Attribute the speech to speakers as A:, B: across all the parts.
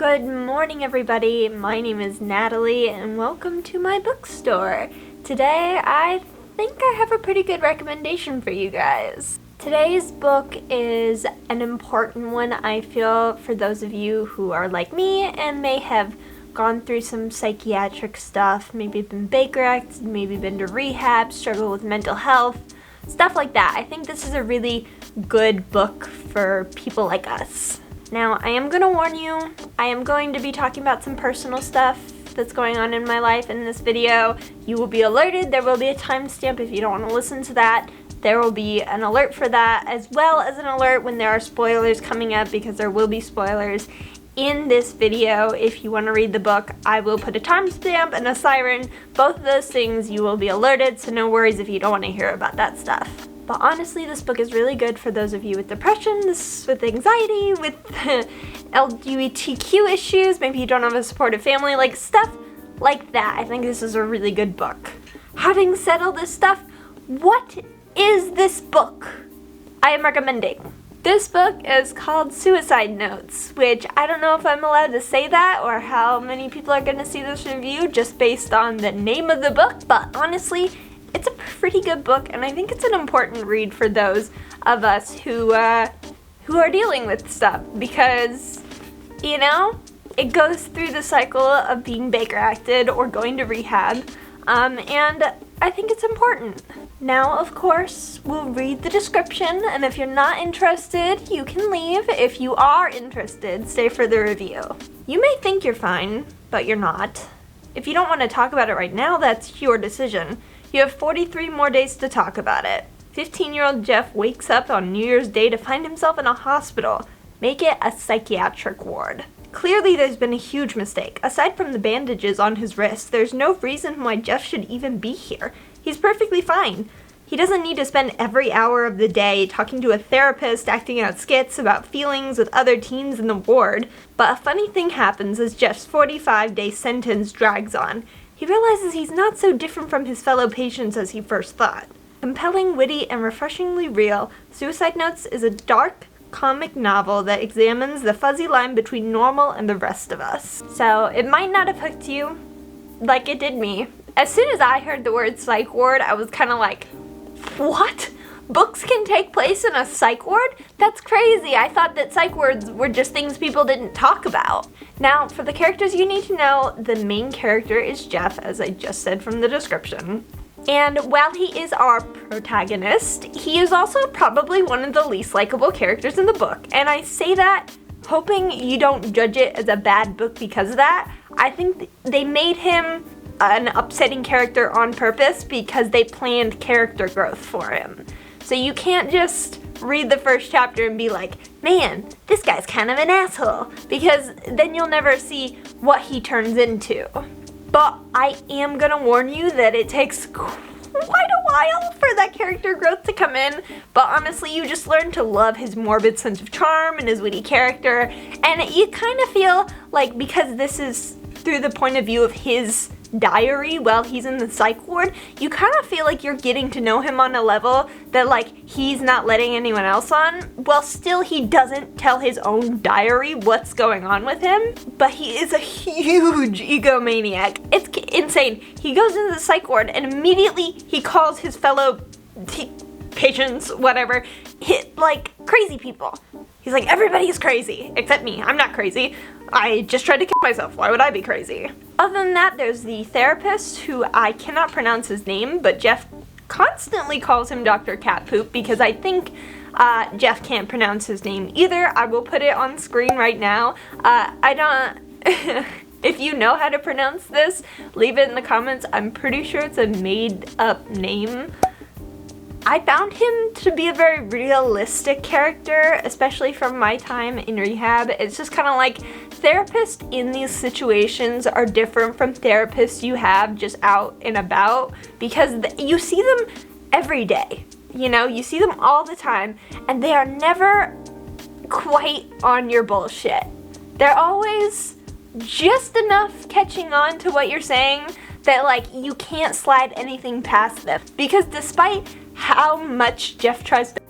A: Good morning, everybody. My name is Natalie, and welcome to my bookstore. Today, I think I have a pretty good recommendation for you guys. Today's book is an important one, I feel, for those of you who are like me and may have gone through some psychiatric stuff, maybe been Baker-acted, maybe been to rehab, struggle with mental health, stuff like that. I think this is a really good book for people like us. Now, I am going to warn you, I am going to be talking about some personal stuff that's going on in my life in this video. You will be alerted. There will be a timestamp if you don't want to listen to that. There will be an alert for that, as well as an alert when there are spoilers coming up, because there will be spoilers in this video. If you want to read the book, I will put a timestamp and a siren. Both of those things you will be alerted, so no worries if you don't want to hear about that stuff. But honestly, this book is really good for those of you with depression, with anxiety, with LGBTQ issues, maybe you don't have a supportive family, like stuff like that. I think this is a really good book. Having said all this stuff, what is this book I am recommending? This book is called Suicide Notes, which I don't know if I'm allowed to say that or how many people are going to see this review just based on the name of the book, but honestly, it's a pretty good book, and I think it's an important read for those of us who are dealing with stuff, because, you know, it goes through the cycle of being Baker-acted or going to rehab, and I think it's important. Now, of course, we'll read the description, and if you're not interested, you can leave. If you are interested, stay for the review. You may think you're fine, but you're not. If you don't want to talk about it right now, that's your decision. You have 43 more days to talk about it. 15-year-old Jeff wakes up on New Year's Day to find himself in a hospital. Make it a psychiatric ward. Clearly, there's been a huge mistake. Aside from the bandages on his wrist, there's no reason why Jeff should even be here. He's perfectly fine. He doesn't need to spend every hour of the day talking to a therapist, acting out skits about feelings with other teens in the ward. But a funny thing happens as Jeff's 45-day sentence drags on. He realizes he's not so different from his fellow patients as he first thought. Compelling, witty, and refreshingly real, Suicide Notes is a dark, comic novel that examines the fuzzy line between normal and the rest of us. So, it might not have hooked you like it did me. As soon as I heard the word psych ward, I was kind of like, what? Books can take place in a psych ward? That's crazy. I thought that psych wards were just things people didn't talk about. Now, for the characters you need to know, the main character is Jeff, as I just said from the description. And while he is our protagonist, he is also probably one of the least likable characters in the book. And I say that hoping you don't judge it as a bad book because of that. I think they made him an upsetting character on purpose because they planned character growth for him. So you can't just read the first chapter and be like, man, this guy's kind of an asshole, because then you'll never see what he turns into. But I am gonna warn you that it takes quite a while for that character growth to come in, but honestly, you just learn to love his morbid sense of charm and his witty character, and you kind of feel like, because this is through the point of view of his diary while he's in the psych ward, you kind of feel like you're getting to know him on a level that, like, he's not letting anyone else on. Well, still, he doesn't tell his own diary what's going on with him, but he is a huge egomaniac. It's insane. He goes into the psych ward and immediately he calls his fellow patients, whatever, like crazy people. He's like, everybody is crazy, except me. I'm not crazy. I just tried to kill myself. Why would I be crazy? Other than that, there's the therapist, who I cannot pronounce his name, but Jeff constantly calls him Dr. Catpoop because I think Jeff can't pronounce his name either. I will put it on screen right now. I don't... If you know how to pronounce this, leave it in the comments. I'm pretty sure it's a made-up name. I found him to be a very realistic character, especially from my time in rehab. It's just kind of like, therapists in these situations are different from therapists you have just out and about, because you see them every day. You know, you see them all the time, and they are never quite on your bullshit. They're always just enough catching on to what you're saying that, like, you can't slide anything past them. Because despite how much Jeff tries to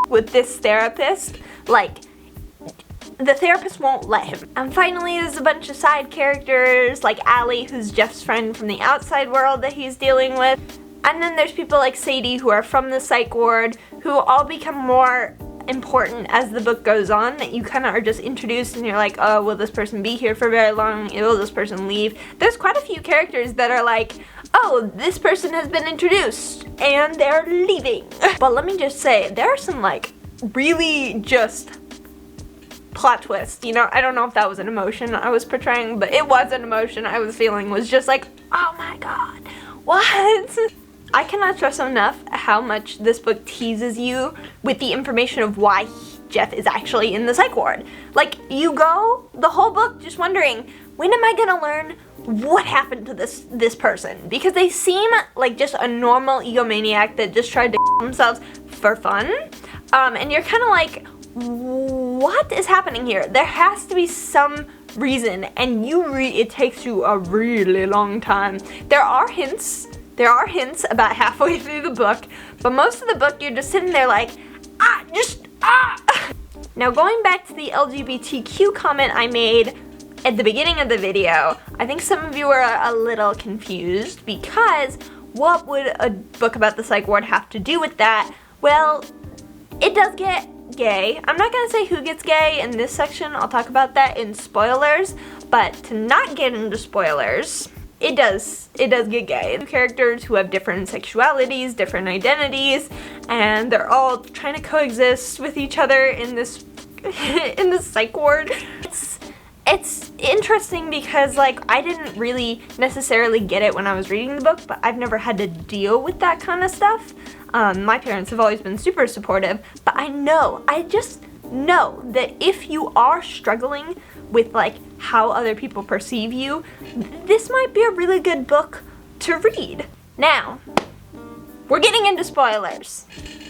A: with this therapist, like, the therapist won't let him. And finally, there's a bunch of side characters like Allie, who's Jeff's friend from the outside world that he's dealing with. And then there's people like Sadie, who are from the psych ward, who all become more important as the book goes on, that you kind of are just introduced and you're like, oh, will this person be here for very long? Will this person leave? There's quite a few characters that are like, oh, this person has been introduced and they're leaving. But let me just say, there are some like really just plot twists, you know. I don't know if that was an emotion I was portraying, but it was an emotion I was feeling, was just like, oh my god, what? I cannot stress enough how much this book teases you with the information of why Jeff is actually in the psych ward. Like, you go the whole book just wondering, when am I gonna learn what happened to this person? Because they seem like just a normal egomaniac that just tried to themselves for fun. And you're kind of like, what is happening here? There has to be some reason, and it takes you a really long time. There are hints about halfway through the book, but most of the book you're just sitting there like, Now, going back to the LGBTQ comment I made at the beginning of the video, I think some of you are a little confused, because what would a book about the psych ward have to do with that? Well, it does get gay. I'm not gonna say who gets gay in this section, I'll talk about that in spoilers, but to not get into spoilers, it does get gay. Characters who have different sexualities, different identities, and they're all trying to coexist with each other in this in this psych ward. It's interesting because, like, I didn't really necessarily get it when I was reading the book, but I've never had to deal with that kind of stuff. My parents have always been super supportive, but I just know that if you are struggling with, like, how other people perceive you, this might be a really good book to read. Now, we're getting into spoilers.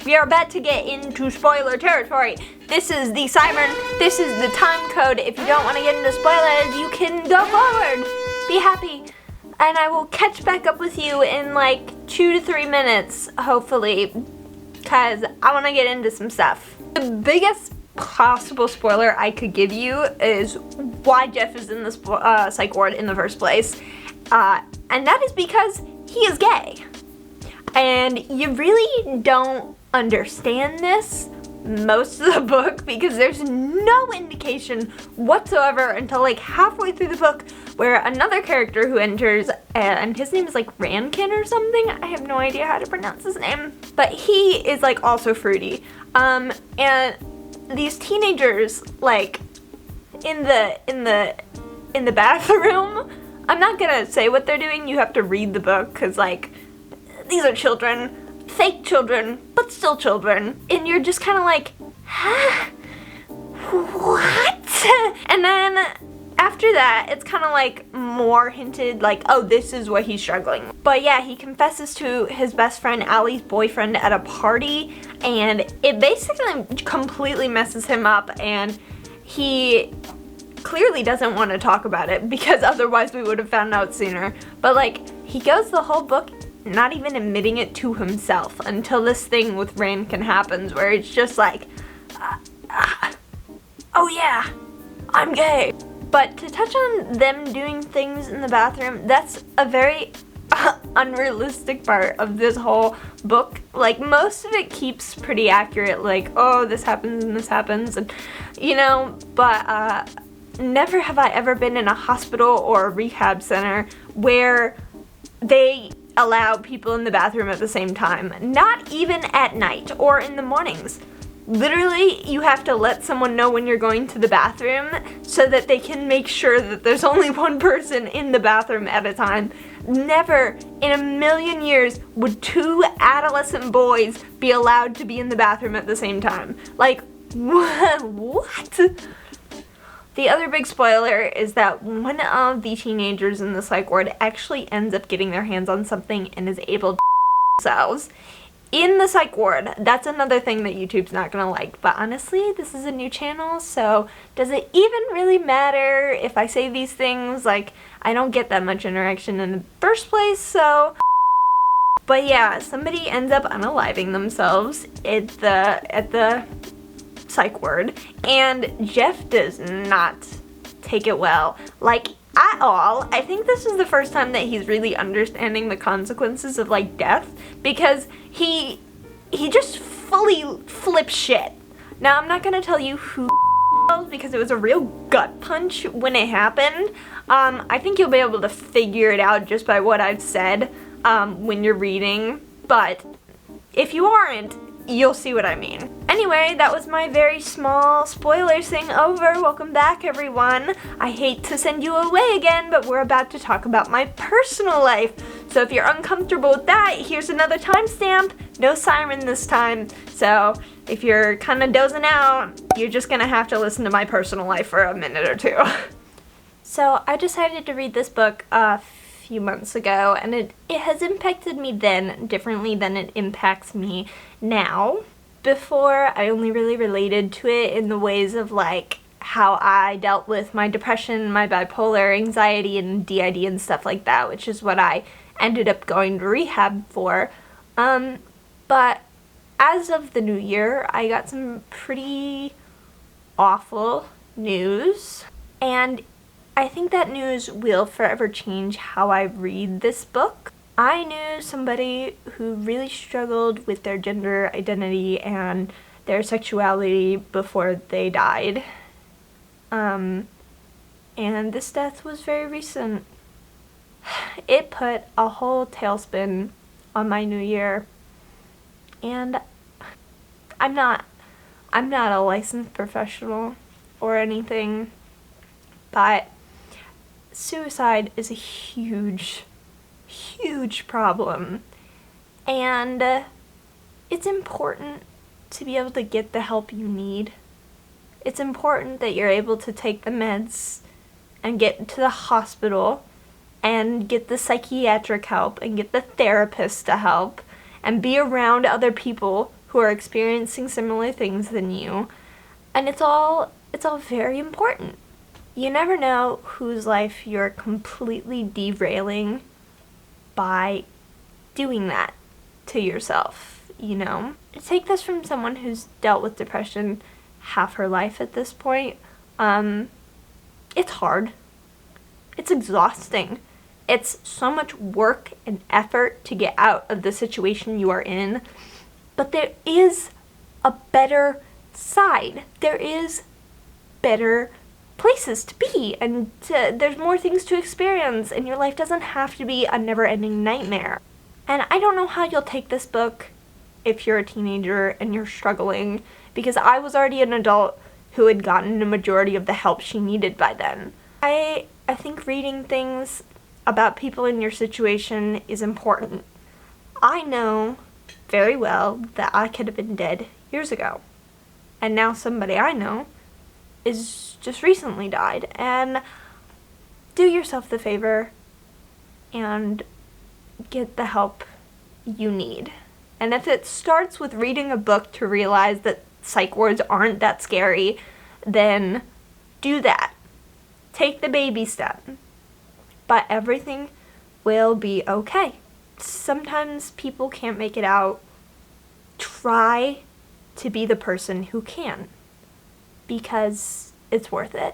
A: We are about to get into spoiler territory. This is the siren, this is the time code. If you don't want to get into spoilers, you can go forward. Be happy. And I will catch back up with you in like 2 to 3 minutes, hopefully, because I want to get into some stuff. The biggest possible spoiler I could give you is why Jeff is in this psych ward in the first place. And that is because he is gay. And you really don't understand this most of the book, because there's no indication whatsoever until like halfway through the book, where another character who enters, and his name is like Rankin or something, I have no idea how to pronounce his name, but he is like also fruity, and these teenagers, like, in the bathroom, I'm not gonna say what they're doing, you have to read the book, because like, these are children, fake children, but still children, and you're just kind of like, huh? What? And then after that, it's kind of like more hinted like, oh, this is what he's struggling. But yeah, he confesses to his best friend Allie's boyfriend at a party, and it basically completely messes him up, and he clearly doesn't want to talk about it, because otherwise we would have found out sooner. But like, he goes the whole book not even admitting it to himself until this thing with Rankin happens, where it's just like, oh yeah, I'm gay. But to touch on them doing things in the bathroom, that's a very unrealistic part of this whole book. Like, most of it keeps pretty accurate, like, oh, this happens and this happens, and you know, but never have I ever been in a hospital or a rehab center where they allow people in the bathroom at the same time. Not even at night or in the mornings. Literally, you have to let someone know when you're going to the bathroom so that they can make sure that there's only one person in the bathroom at a time. Never in a million years would 2 adolescent boys be allowed to be in the bathroom at the same time. Like, what? The other big spoiler is that one of the teenagers in the psych ward actually ends up getting their hands on something and is able to themselves in the psych ward. That's another thing that YouTube's not gonna like. But honestly, this is a new channel, so does it even really matter if I say these things? Like, I don't get that much interaction in the first place, so. But yeah, somebody ends up unaliving themselves at the psych ward, and Jeff does not take it well, like, at all. I think this is the first time that he's really understanding the consequences of, like, death, because he just fully flips shit. Now, I'm not gonna tell you who because it was a real gut punch when it happened. I think you'll be able to figure it out just by what I've said when you're reading, but if you aren't, you'll see what I mean. Anyway, that was my very small spoilers thing over. Welcome back, everyone. I hate to send you away again, but we're about to talk about my personal life. So if you're uncomfortable with that, here's another timestamp. No siren this time. So if you're kind of dozing out, you're just gonna have to listen to my personal life for a minute or two. So I decided to read this book a few months ago, and it has impacted me then differently than it impacts me now. Before, I only really related to it in the ways of like how I dealt with my depression, my bipolar, anxiety, and DID and stuff like that, which is what I ended up going to rehab for. But as of the new year, I got some pretty awful news, and I think that news will forever change how I read this book. I knew somebody who really struggled with their gender identity and their sexuality before they died. And this death was very recent. It put a whole tailspin on my new year. And I'm not a licensed professional or anything, but suicide is a huge problem, and it's important to be able to get the help you need. It's important that you're able to take the meds and get to the hospital and get the psychiatric help and get the therapist to help and be around other people who are experiencing similar things than you. And it's all very important. You never know whose life you're completely derailing by doing that to yourself, you know? Take this from someone who's dealt with depression half her life at this point. It's hard. It's exhausting. It's so much work and effort to get out of the situation you are in. But there is a better side. There is better places to be, and there's more things to experience, and your life doesn't have to be a never-ending nightmare. And I don't know how you'll take this book if you're a teenager and you're struggling, because I was already an adult who had gotten the majority of the help she needed by then. I think reading things about people in your situation is important. I know very well that I could have been dead years ago, and now somebody I know is just recently died, and do yourself the favor and get the help you need. And if it starts with reading a book to realize that psych wards aren't that scary, then do that. Take the baby step. But everything will be okay. Sometimes people can't make it out. Try to be the person who can, because it's worth it.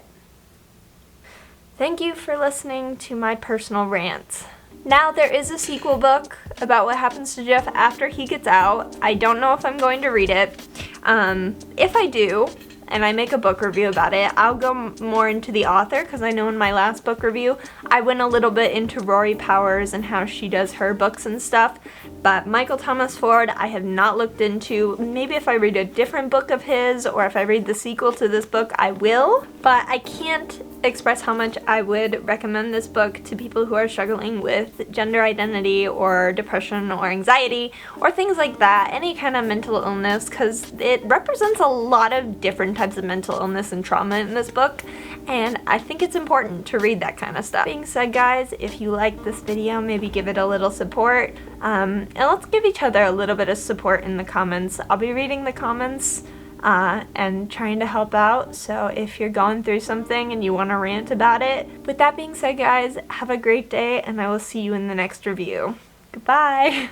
A: Thank you for listening to my personal rant. Now there is a sequel book about what happens to Jeff after he gets out. I don't know if I'm going to read it. If I do, and I make a book review about it, I'll go more into the author, because I know in my last book review I went a little bit into Rory Powers and how she does her books and stuff. But Michael Thomas Ford I have not looked into. Maybe if I read a different book of his, or if I read the sequel to this book, I will. But I can't express how much I would recommend this book to people who are struggling with gender identity or depression or anxiety or things like that, any kind of mental illness, because it represents a lot of different types of mental illness and trauma in this book, and I think it's important to read that kind of stuff. Being said, guys, if you like this video, maybe give it a little support, and let's give each other a little bit of support in the comments. I'll be reading the comments and trying to help out, so if you're going through something and you want to rant about it. With that being said, guys, have a great day, and I will see you in the next review. Goodbye!